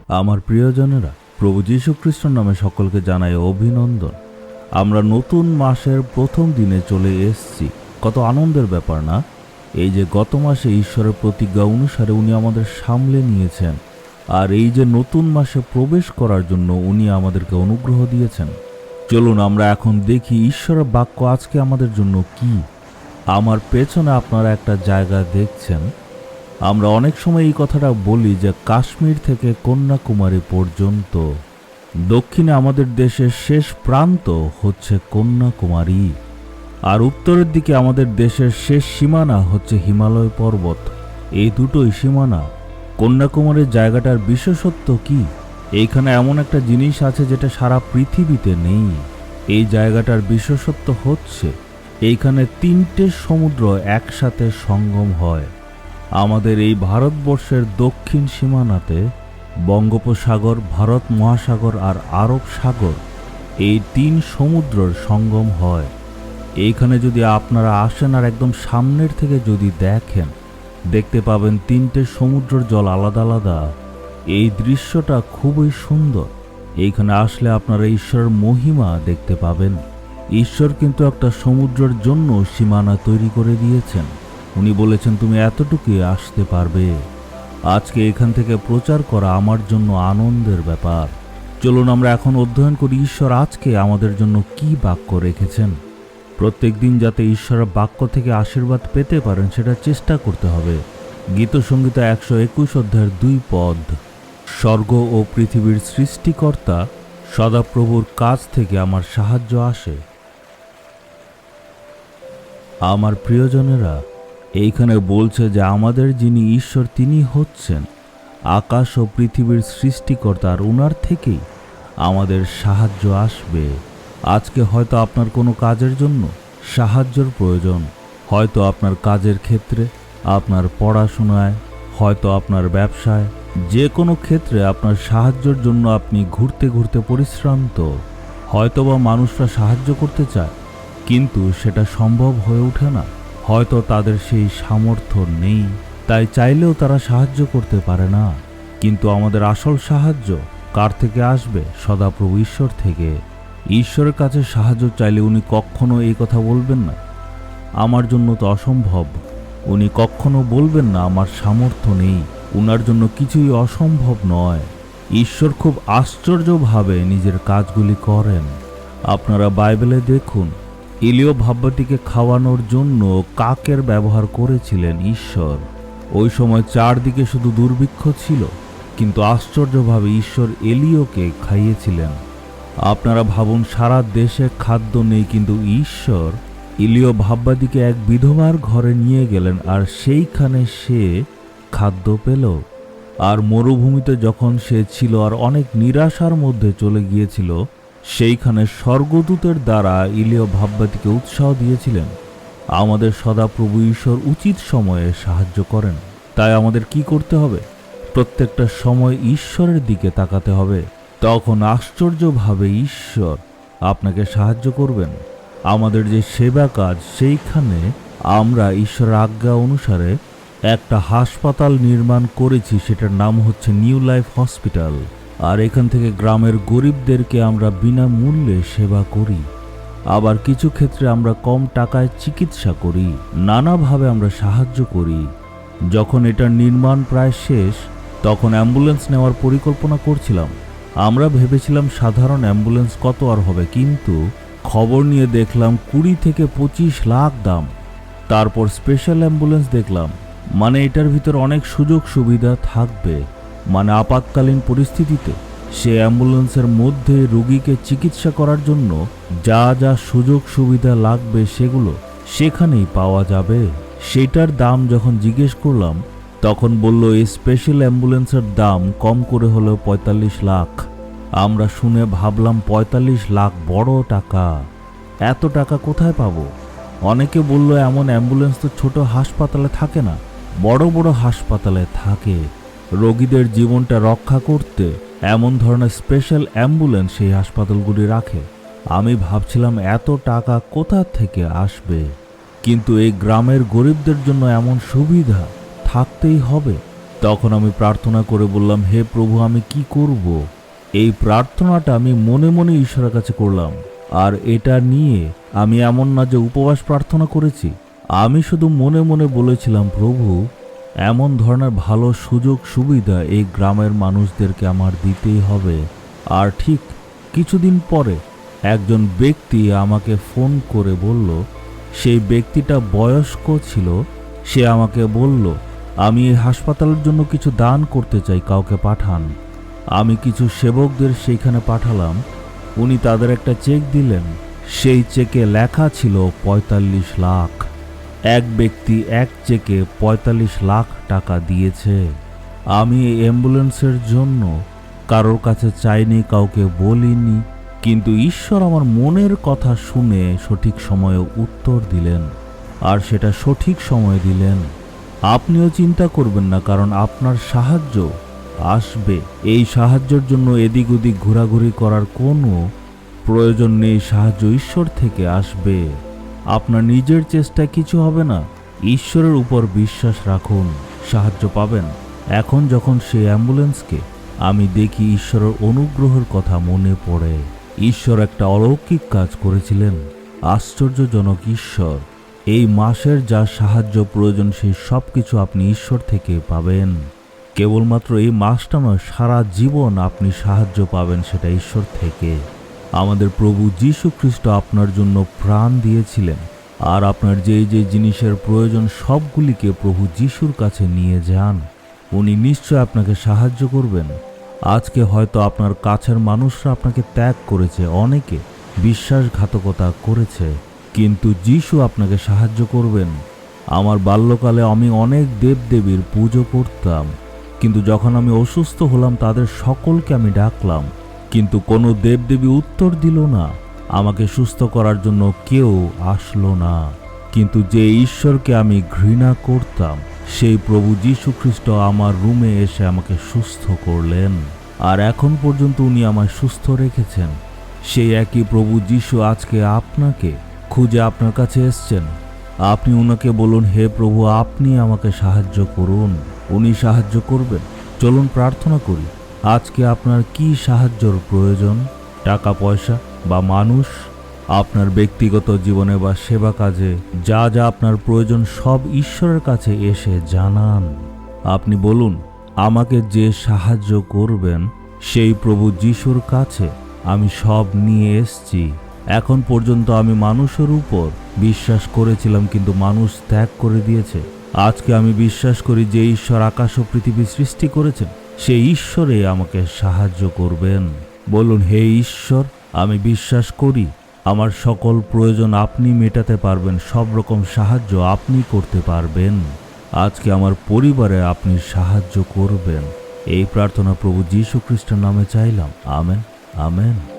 আমার প্রিয়জনেরা, প্রভু যীশু খ্রিস্টের নামে সকলকে জানাই অভিনন্দন। আমরা নতুন মাসের প্রথম দিনে চলে এসেছি। কত আনন্দের ব্যাপার না? এই যে গত মাসে ঈশ্বরের প্রতিজ্ঞা অনুসারে উনি আমাদের সামলে নিয়েছেন, আর এই যে নতুন মাসে প্রবেশ করার জন্য উনি আমাদেরকে অনুগ্রহ দিয়েছেন। চলুন আমরা এখন দেখি ঈশ্বরের বাক্য আজকে আমাদের জন্য কি। আমার পেছনে আপনারা একটা জায়গা দেখছেন। আমরা অনেক সময় এই কথাটা বলি যে কাশ্মীর থেকে কন্যাকুমারী পর্যন্ত, দক্ষিণে আমাদের দেশের শেষ প্রান্ত হচ্ছে কন্যাকুমারী, আর উত্তরের দিকে আমাদের দেশের শেষ সীমানা হচ্ছে হিমালয় পর্বত। এই দুটোই সীমানা। কন্যাকুমারীর জায়গাটার বিশেষত্ব কি? এইখানে এমন একটা জিনিস আছে যেটা সারা পৃথিবীতে নেই। এই জায়গাটার বিশেষত্ব হচ্ছে এইখানে তিনটে সমুদ্র একসাথে সঙ্গম হয়। আমাদের এই ভারতবর্ষের দক্ষিণ সীমানাতে বঙ্গোপসাগর, ভারত মহাসাগর আর আরব সাগর, এই তিন সমুদ্রের সঙ্গম হয়। এইখানে যদি আপনারা আসেন আর একদম সামনের থেকে যদি দেখেন, দেখতে পাবেন তিনটে সমুদ্রের জল আলাদা আলাদা। এই দৃশ্যটা খুবই সুন্দর। এইখানে আসলে আপনারা ঈশ্বরের মহিমা দেখতে পাবেন। ঈশ্বর কিন্তু একটা সমুদ্রের জন্য সীমানা তৈরি করে দিয়েছেন। উনি বলেছেন তুমি এতটুকুই আসতে পারবে। আজকে এখান থেকে প্রচার করা আমার জন্য আনন্দের ব্যাপার। চলুন আমরা এখন অধ্যয়ন করি ঈশ্বর আজকে আমাদের জন্য কি বাক্য রেখেছেন। প্রত্যেক দিন যাতে ঈশ্বরের বাক্য থেকে আশীর্বাদ পেতে পারেন সেটা চেষ্টা করতে হবে। গীতসংহিত 121 অধ্যায়ের 2 পদ। স্বর্গ ও পৃথিবীর সৃষ্টিকর্তা সদাপ্রভুর কাছ থেকে আমার সাহায্য আসে। আমার প্রিয়জনেরা, এইখানে বলছে যে আমাদের যিনি ঈশ্বর তিনি হচ্ছেন আকাশ ও পৃথিবীর সৃষ্টিকর্তা, আর ওনার থেকেই আমাদের সাহায্য আসবে। আজকে হয়তো আপনার কোনো কাজের জন্য সাহায্যের প্রয়োজন, হয়তো আপনার কাজের ক্ষেত্রে, আপনার পড়াশোনায়, হয়তো আপনার ব্যবসায়, যে কোনো ক্ষেত্রে আপনার সাহায্যের জন্য আপনি ঘুরতে ঘুরতে পরিশ্রান্ত। হয়তোবা মানুষরা সাহায্য করতে চায় কিন্তু সেটা সম্ভব হয়ে ওঠে না। হয়তো তাদের সেই সামর্থ্য নেই, তাই চাইলেও তারা সাহায্য করতে পারে না। কিন্তু আমাদের আসল সাহায্য কার থেকে আসবে? সদাপ্রভু ঈশ্বর থেকে। ঈশ্বরের কাছে সাহায্য চাইলে উনি কখনো এই কথা বলবেন না আমার জন্য তো অসম্ভব। উনি কখনো বলবেন না আমার সামর্থ্য নেই। উনার জন্য কিছুই অসম্ভব নয়। ঈশ্বর খুব আশ্চর্যভাবে নিজের কাজগুলি করেন। আপনারা বাইবেলে দেখুন, এলিও ভাব্যাটিকে খাওয়ানোর জন্য কাকের ব্যবহার করেছিলেন ঈশ্বর। ওই সময় চারদিকে শুধু দুর্ভিক্ষ ছিল, কিন্তু আশ্চর্যভাবে ঈশ্বর এলিওকে খাইয়েছিলেন। আপনারা ভাবুন, সারা দেশে খাদ্য নেই, কিন্তু ঈশ্বর এলিও ভাব্যাটিকে এক বিধবার ঘরে নিয়ে গেলেন, আর সেইখানে সে খাদ্য পেল। আর মরুভূমিতে যখন সে ছিল আর অনেক নিরাশার মধ্যে চলে গিয়েছিল, সেইখানে স্বর্গদূতের দ্বারা এলিও ভাব্যাটিকে উৎসাহ দিয়েছিলেন। আমাদের সদাপ্রভু ঈশ্বর উচিত সময়ে সাহায্য করেন। তাই আমাদের কি করতে হবে? প্রত্যেকটা সময় ঈশ্বরের দিকে তাকাতে হবে। তখন আশ্চর্যভাবে ঈশ্বর আপনাকে সাহায্য করবেন। আমাদের যে সেবা কাজ, সেইখানে আমরা ঈশ্বরের আজ্ঞা অনুসারে একটা হাসপাতাল নির্মাণ করেছি। সেটার নাম হচ্ছে নিউ লাইফ হসপিটাল। আর এখান থেকে গ্রামের গরিবদেরকে আমরা বিনামূল্যে সেবা করি। আবার কিছু ক্ষেত্রে আমরা কম টাকায় চিকিৎসা করি। নানাভাবে আমরা সাহায্য করি। যখন এটার নির্মাণ প্রায় শেষ, তখন অ্যাম্বুলেন্স নেওয়ার পরিকল্পনা করছিলাম। আমরা ভেবেছিলাম সাধারণ অ্যাম্বুলেন্স কত আর হবে, কিন্তু খবর নিয়ে দেখলাম 20 থেকে 25 লাখ দাম। তারপর স্পেশাল অ্যাম্বুলেন্স দেখলাম, মানে এটার ভিতর অনেক সুযোগ সুবিধা থাকবে। মানে আপাতকালীন পরিস্থিতিতে সে অ্যাম্বুলেন্সের মধ্যে রোগীকে চিকিৎসা করার জন্য যা যা সুযোগ সুবিধা লাগবে সেগুলো সেখানেই পাওয়া যাবে। সেটার দাম যখন জিজ্ঞেস করলাম, তখন বলল এই স্পেশাল অ্যাম্বুলেন্সের দাম কম করে হলেও 45 লাখ। আমরা শুনে ভাবলাম 45 লাখ বড় টাকা। এত টাকা কোথায় পাবো? অনেকে বলল এমন অ্যাম্বুলেন্স তো ছোট হাসপাতালে থাকে না, বড় বড় হাসপাতালে থাকে। রোগীদের জীবনটা রক্ষা করতে এমন ধরনের স্পেশাল অ্যাম্বুলেন্স সেই হাসপাতালগুলি রাখে। আমি ভাবছিলাম এত টাকা কোথা থেকে আসবে, কিন্তু এই গ্রামের গরিবদের জন্য এমন সুবিধা থাকতেই হবে। তখন আমি প্রার্থনা করে বললাম, হে প্রভু, আমি কি করব? এই প্রার্থনাটা আমি মনে মনে ঈশ্বরের কাছে করলাম। আর এটা নিয়ে আমি এমন না যে উপবাস প্রার্থনা করেছি, আমি শুধু মনে মনে বলেছিলাম, প্রভু, এমন ধরনের ভালো সুযোগ সুবিধা এই গ্রামের মানুষদেরকে আমার দিতেই হবে। আর ঠিক কিছুদিন পরে একজন ব্যক্তি আমাকে ফোন করে বলল, সেই ব্যক্তিটা বয়স্ক ছিল। সে আমাকে বলল, আমি এই হাসপাতালের জন্য কিছু দান করতে চাই, কাউকে পাঠান। আমি কিছু সেবকদের সেইখানে পাঠালাম। উনি তাদের একটা চেক দিলেন। সেই চেকে লেখা ছিল ৪৫ লাখ। এক ব্যক্তি এক চেকে ৪৫ লাখ টাকা দিয়েছে। আমি এই অ্যাম্বুলেন্সের জন্য কারোর কাছে চাইনি, কাউকে বলিনি, কিন্তু ঈশ্বর আমার মনের কথা শুনে সঠিক সময়ে উত্তর দিলেন, আর সেটা সঠিক সময়ে দিলেন। আপনিও চিন্তা করবেন না, কারণ আপনার সাহায্য আসবে। এই সাহায্যের জন্য এদিক ওদিক ঘোরাঘুরি করার কোনো প্রয়োজন নেই। সাহায্য ঈশ্বর থেকে আসবে। আপনার নিজের চেষ্টায় কিছু হবে না। ঈশ্বরের উপর বিশ্বাস রাখুন, সাহায্য পাবেন। এখন যখন সেই অ্যাম্বুলেন্সকে আমি দেখি, ঈশ্বরের অনুগ্রহের কথা মনে পড়ে। ঈশ্বর একটা অলৌকিক কাজ করেছিলেন। আশ্চর্যজনক ঈশ্বর। এই মাসের যা সাহায্য প্রয়োজন সেই সব কিছু আপনি ঈশ্বর থেকে পাবেন। কেবলমাত্র এই মাসটা নয়, সারা জীবন আপনি সাহায্য পাবেন সেটা ঈশ্বর থেকে। আমাদের প্রভু যীশু খ্রিস্ট আপনার জন্য প্রাণ দিয়েছিলেন। আর আপনার যে যে জিনিসের প্রয়োজন সবগুলিকে প্রভু যীশুর কাছে নিয়ে যান। উনি নিশ্চয় আপনাকে সাহায্য করবেন। আজকে হয়তো আপনার কাছের মানুষরা আপনাকে ত্যাগ করেছে, অনেকে বিশ্বাসঘাতকতা করেছে, কিন্তু যীশু আপনাকে সাহায্য করবেন। আমার বাল্যকালে আমি অনেক দেবদেবীর পুজো করতাম, কিন্তু যখন আমি অসুস্থ হলাম তাদের সকলকে আমি ডাকলাম, কিন্তু কোনো দেবদেবী উত্তর দিল না। আমাকে সুস্থ করার জন্য কেউ আসলো না। কিন্তু যে ঈশ্বরকে আমি ঘৃণা করতাম, সেই প্রভু যীশু খ্রিস্ট আমার রুমে এসে আমাকে সুস্থ করলেন। আর এখন পর্যন্ত উনি আমায় সুস্থ রেখেছেন। সেই একই প্রভু যীশু আজকে আপনাকে খুঁজে আপনার কাছে এসছেন। আপনি উনাকে বলুন, হে প্রভু, আপনি আমাকে সাহায্য করুন। উনি সাহায্য করবেন। চলুন প্রার্থনা করি। আজকে আপনার কি সাহায্যর প্রয়োজন? টাকা পয়সা বা মানুষ? আপনার ব্যক্তিগত জীবনে বা সেবা কাজে যা যা আপনার প্রয়োজন সব ঈশ্বরের কাছে এসে জানান। আপনি বলুন, আমাকে যে সাহায্য করবেন সেই প্রভু যীশুর কাছে আমি সব নিয়ে এসছি। এখন পর্যন্ত আমি মানুষের উপর বিশ্বাস করেছিলাম, কিন্তু মানুষ ত্যাগ করে দিয়েছে। আজকে আমি বিশ্বাস করি যে ঈশ্বর আকাশ ও পৃথিবী সৃষ্টি করেছেন, সেই ঈশ্বরে আমাকে সাহায্য করবেন। বলুন, হে ঈশ্বর, আমি বিশ্বাস করি আমার সকল প্রয়োজন আপনি মেটাতে পারবেন, সব রকম সাহায্য আপনি করতে পারবেন। আজকে আমার পরিবারে আপনি সাহায্য করবেন। এই প্রার্থনা প্রভু যীশু খ্রিস্টের নামে চাইলাম। Amen, amen.